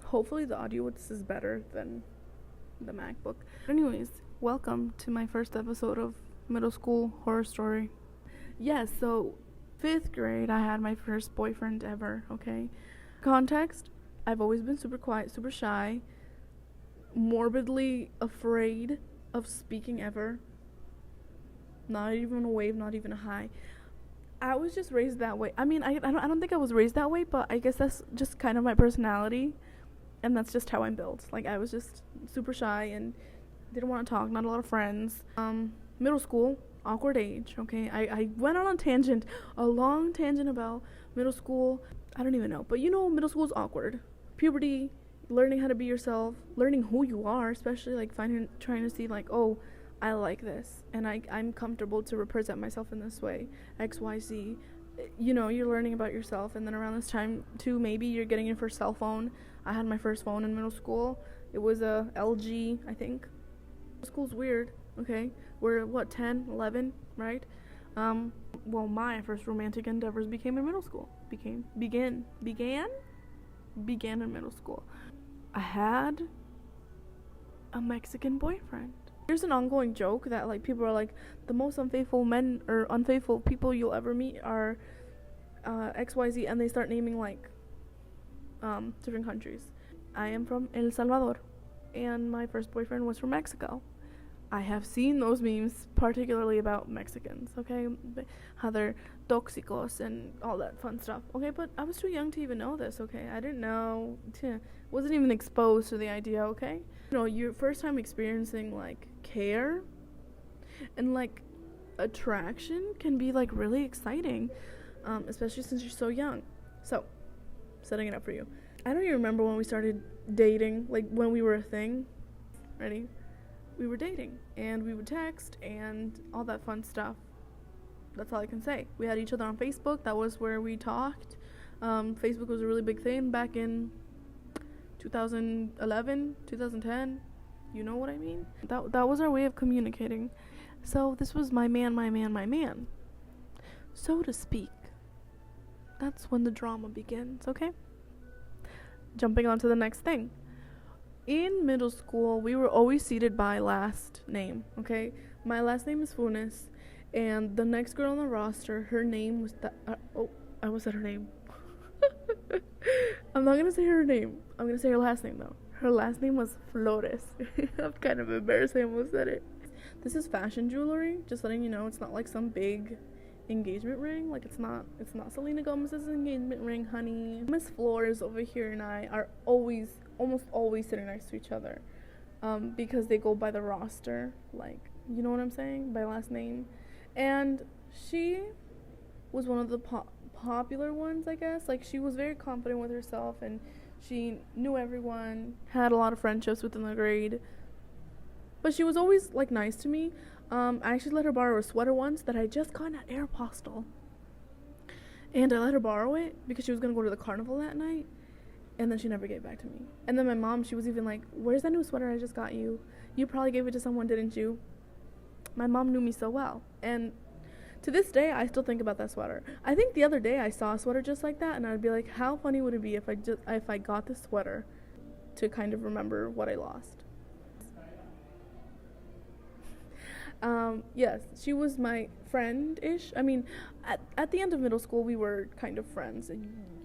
Hopefully the audio with this is better than the MacBook. Anyways, welcome to my first episode of Middle School Horror Story. Yes, so 5th grade I had my first boyfriend ever, okay? Context, I've always been super quiet, super shy, morbidly afraid of speaking ever. Not even a wave, not even a hi. I was just raised that way. I mean, I don't think I was raised that way, but I guess that's just kind of my personality, and that's just how I'm built. Like, I was just super shy and didn't want to talk, not a lot of friends. Middle school, awkward age, okay? I went on a long tangent about middle school. I don't even know, but middle school is awkward. Puberty, learning how to be yourself, learning who you are, especially, like, trying to see, like, oh, I like this, and I'm comfortable to represent myself in this way, XYZ. You're learning about yourself, and then around this time, too, maybe you're getting your first cell phone. I had my first phone in middle school. It was a LG, I think. School's weird, okay? We're, 10, 11, right? Well, my first romantic endeavors began in middle school. Began in middle school. I had a Mexican boyfriend. There's an ongoing joke that, like, people are like, the most unfaithful men or unfaithful people you'll ever meet are XYZ, and they start naming, like, different countries. I am from El Salvador, and my first boyfriend was from Mexico. I have seen those memes, particularly about Mexicans, okay? How they're toxicos and all that fun stuff, okay? But I was too young to even know this, okay? I didn't know, wasn't even exposed to the idea, okay? Your first time experiencing, like, care and, like, attraction can be, like, really exciting, especially since you're so young. So, setting it up for you. I don't even remember when we started dating, like, when we were a thing. Ready? We were dating, and we would text, and all that fun stuff. That's all I can say. We had each other on Facebook. That was where we talked. Facebook was a really big thing back in 2011, 2010. You know what I mean? That was our way of communicating. So this was my man, so to speak. That's when the drama begins, okay? Jumping on to the next thing. In middle school, we were always seated by last name, okay? My last name is Funes, and the next girl on the roster, her name was I almost said her name. I'm not gonna say her name. I'm gonna say her last name, though. Her last name was Flores. I'm kind of embarrassed I almost said it. This is fashion jewelry, just letting you know. It's not like some big engagement ring. Like, it's not Selena Gomez's engagement ring, honey. Miss Flores over here and I are almost always sitting next to each other, because they go by the roster, like, you know what I'm saying, by last name. And she was one of the popular ones, I guess. Like, she was very confident with herself, and she knew everyone, had a lot of friendships within the grade, but she was always, like, nice to me. I actually let her borrow a sweater once that I just got at Aeropostale, and I let her borrow it because she was gonna go to the carnival that night, and then she never gave it back to me. And then my mom, she was even like, where's that new sweater I just got you? You probably gave it to someone, didn't you? My mom knew me so well, and to this day, I still think about that sweater. I think the other day I saw a sweater just like that, and I'd be like, how funny would it be if I got this sweater to kind of remember what I lost. Yes, she was my friend-ish. I mean, at the end of middle school, we were kind of friends.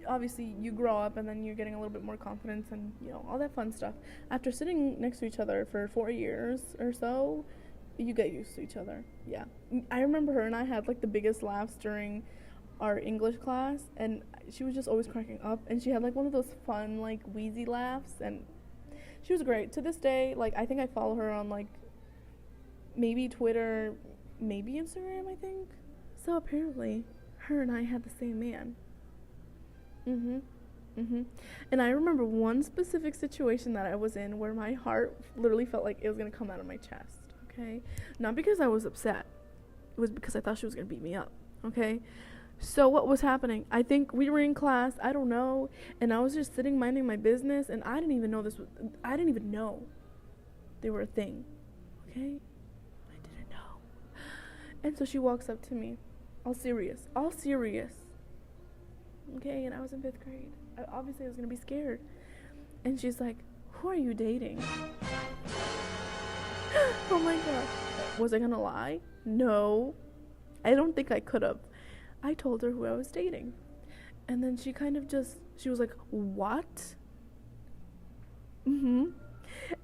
Obviously, you grow up, and then you're getting a little bit more confidence and, all that fun stuff. After sitting next to each other for 4 years or so, you get used to each other. Yeah. I remember her and I had, like, the biggest laughs during our English class, and she was just always cracking up, and she had, like, one of those fun, like, wheezy laughs, and she was great. To this day, like, I think I follow her on, like, maybe Twitter, maybe Instagram, I think. So apparently, her and I had the same man. And I remember one specific situation that I was in where my heart literally felt like it was gonna come out of my chest, okay? Not because I was upset. It was because I thought she was gonna beat me up, okay? So what was happening? I think we were in class, I don't know, and I was just sitting minding my business, and I didn't even know they were a thing, okay? And so she walks up to me, all serious, okay, and I was in 5th grade. Obviously, I was going to be scared. And she's like, who are you dating? Oh my god. Was I gonna lie? No. I don't think I could have. I told her who I was dating. And then she kind of she was like, what? Mm-hmm.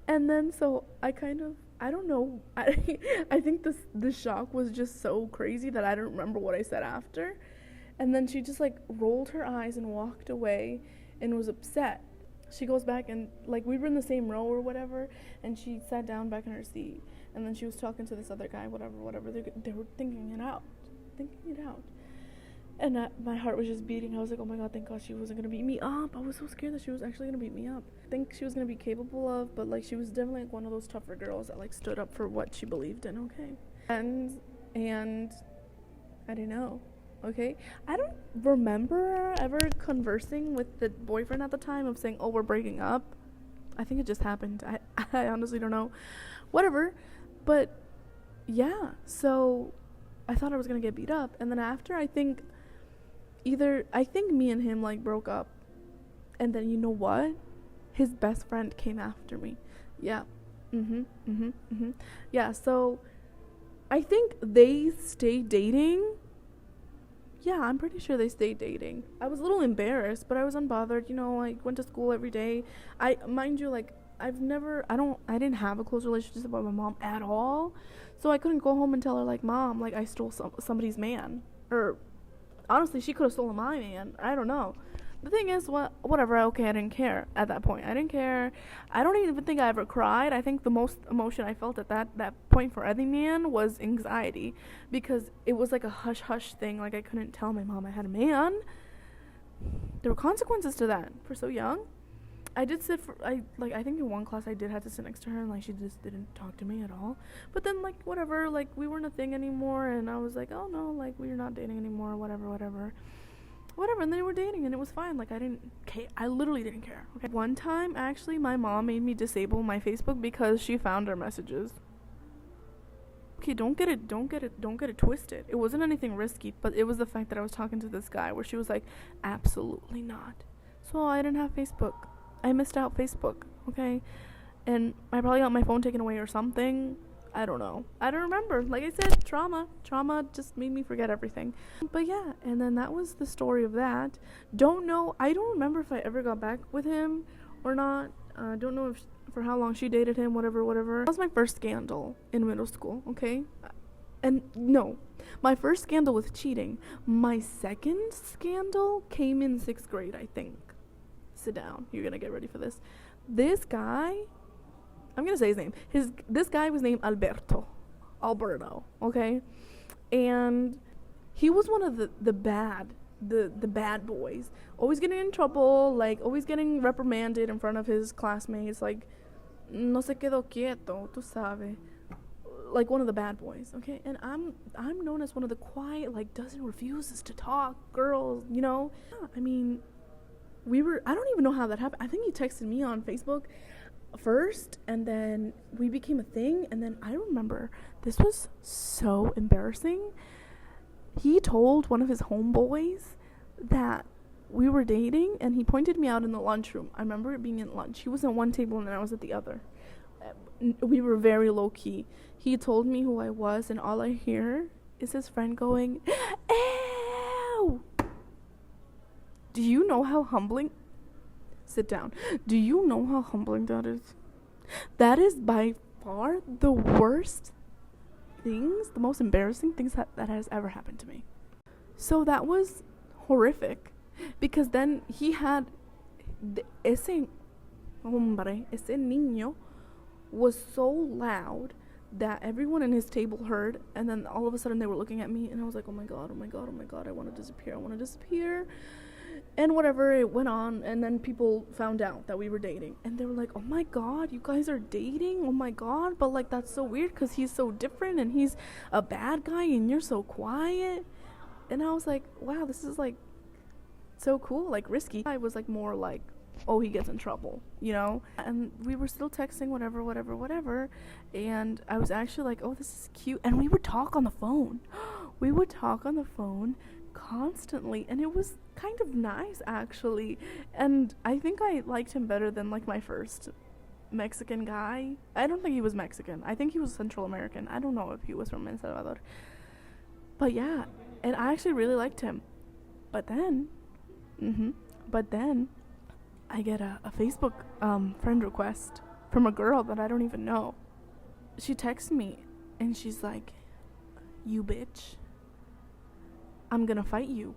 And then so I don't know. I think the shock was just so crazy that I don't remember what I said after. And then she just like rolled her eyes and walked away and was upset. She goes back and like we were in the same row or whatever, and she sat down back in her seat. And then she was talking to this other guy, whatever. They were thinking it out. And my heart was just beating. I was like, oh my god, thank god she wasn't going to beat me up. I was so scared that she was actually going to beat me up. I think she was going to be capable of, but like she was definitely like one of those tougher girls that like stood up for what she believed in, okay? And I don't know, okay? I don't remember ever conversing with the boyfriend at the time of saying, oh, we're breaking up. I think it just happened. I honestly don't know. Whatever. But yeah, so I thought I was going to get beat up. And then after, I think me and him like broke up. And then you know what? His best friend came after me. Yeah. Yeah, so I think they stayed dating. Yeah, I'm pretty sure they stayed dating. I was a little embarrassed, but I was unbothered, you know, like went to school every day. I didn't have a close relationship with my mom at all. So I couldn't go home and tell her like, Mom, like I stole somebody's man. Or honestly, she could have stolen my man. I don't know. The thing is, whatever, okay, I didn't care at that point. I didn't care. I don't even think I ever cried. I think the most emotion I felt at that point for any man was anxiety. Because it was like a hush-hush thing. Like, I couldn't tell my mom I had a man. There were consequences to that for so young. I did sit I think in one class I did have to sit next to her, and like she just didn't talk to me at all. But then like whatever, like we weren't a thing anymore, and I was like, oh no, like we're not dating anymore, whatever. And they were dating, and it was fine. Like I literally didn't care. Okay. One time, actually, my mom made me disable my Facebook because she found our messages. Okay, don't get it twisted. It wasn't anything risky, but it was the fact that I was talking to this guy where she was like, absolutely not. So I didn't have Facebook. I missed out Facebook, okay? And I probably got my phone taken away or something. I don't know. I don't remember. Like I said, trauma just made me forget everything. But yeah, and then that was the story of that. Don't know. I don't remember if I ever got back with him or not. Don't know for how long she dated him, whatever. That was my first scandal in middle school, okay? And no, my first scandal was cheating. My second scandal came in 6th grade, I think. Sit down. You're gonna get ready for this. This guy, I'm gonna say his name. This guy was named Alberto, okay? And he was one of the bad boys. Always getting in trouble, like always getting reprimanded in front of his classmates, like no se quedó quieto, tú sabes. Like one of the bad boys, okay? And I'm known as one of the quiet, like refuses to talk girls, you know? I mean, I don't even know how that happened. I think he texted me on Facebook first, and then we became a thing. And then I remember, this was so embarrassing. He told one of his homeboys that we were dating, and he pointed me out in the lunchroom. I remember it being in lunch. He was at one table and I was at the other. We were very low key. He told me who I was, and all I hear is his friend going, "Ew!" Do you know how humbling? Sit down. Do you know how humbling that is? That is by far the worst things, the most embarrassing things that has ever happened to me. So that was horrific, because then he had ese niño was so loud that everyone in his table heard, and then all of a sudden they were looking at me, and I was like, oh my god, I want to disappear. And whatever, it went on, and then people found out that we were dating, and they were like, oh my god, you guys are dating? Oh my god, but like that's so weird because he's so different and he's a bad guy and you're so quiet. And I was like, wow, this is like so cool, like risky. I was like more like, oh, he gets in trouble, you know? And we were still texting, whatever, and I was actually like, oh, this is cute. And we would talk on the phone constantly, and it was kind of nice actually. And I think I liked him better than like my first Mexican guy. I don't think he was Mexican. I think he was Central American. I don't know if he was from El Salvador. But yeah, and I actually really liked him. But then, but then I get a Facebook friend request from a girl that I don't even know. She texts me and she's like, "You bitch, I'm gonna fight you."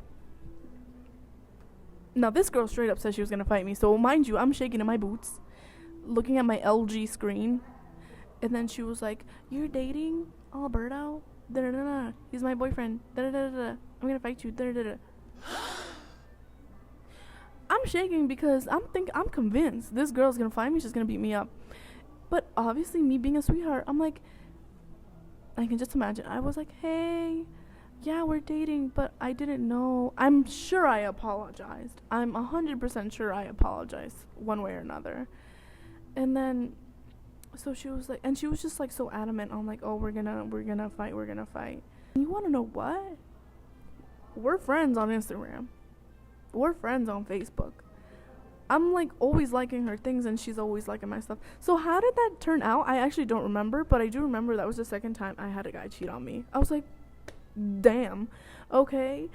Now this girl straight up said she was gonna fight me, so mind you, I'm shaking in my boots, looking at my LG screen, and then she was like, "You're dating Alberto? Da-da-da-da. He's my boyfriend. Da-da-da-da. I'm gonna fight you. Da-da-da-da." I'm shaking because I'm convinced this girl's gonna find me. She's gonna beat me up. But obviously, me being a sweetheart, I'm like, I can just imagine. I was like, "Hey, yeah, we're dating," but I didn't know. I'm sure I apologized. I'm 100% sure I apologized one way or another. And then, so she was like, and she was just like so adamant on like, "Oh, we're gonna fight. We're gonna fight." And you want to know what? We're friends on Instagram. We're friends on Facebook. I'm like always liking her things and she's always liking my stuff. So how did that turn out? I actually don't remember, but I do remember that was the second time I had a guy cheat on me. I was like, damn, okay.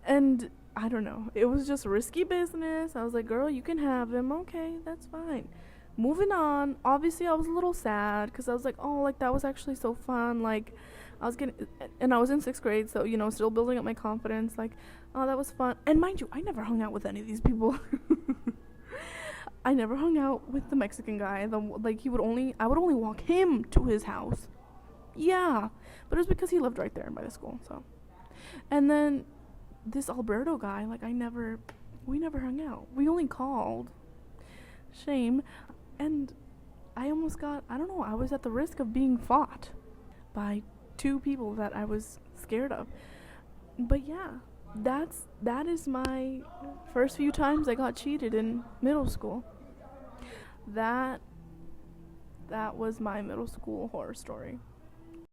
And I don't know. It was just risky business. I was like, "Girl, you can have him. Okay, that's fine." Moving on. Obviously, I was a little sad because I was like, "Oh, like that was actually so fun." Like, I was getting, and I was in 6th grade, so still building up my confidence. Like, oh, that was fun. And mind you, I never hung out with any of these people. I never hung out with the Mexican guy. I would only walk him to his house. Yeah, but it was because he lived right there by the school. So, and then this Alberto guy, like we never hung out. We only called. Shame. And I almost got, I don't know, I was at the risk of being fought by 2 people that I was scared of. But yeah, that is my first few times I got cheated in middle school. That was my middle school horror story.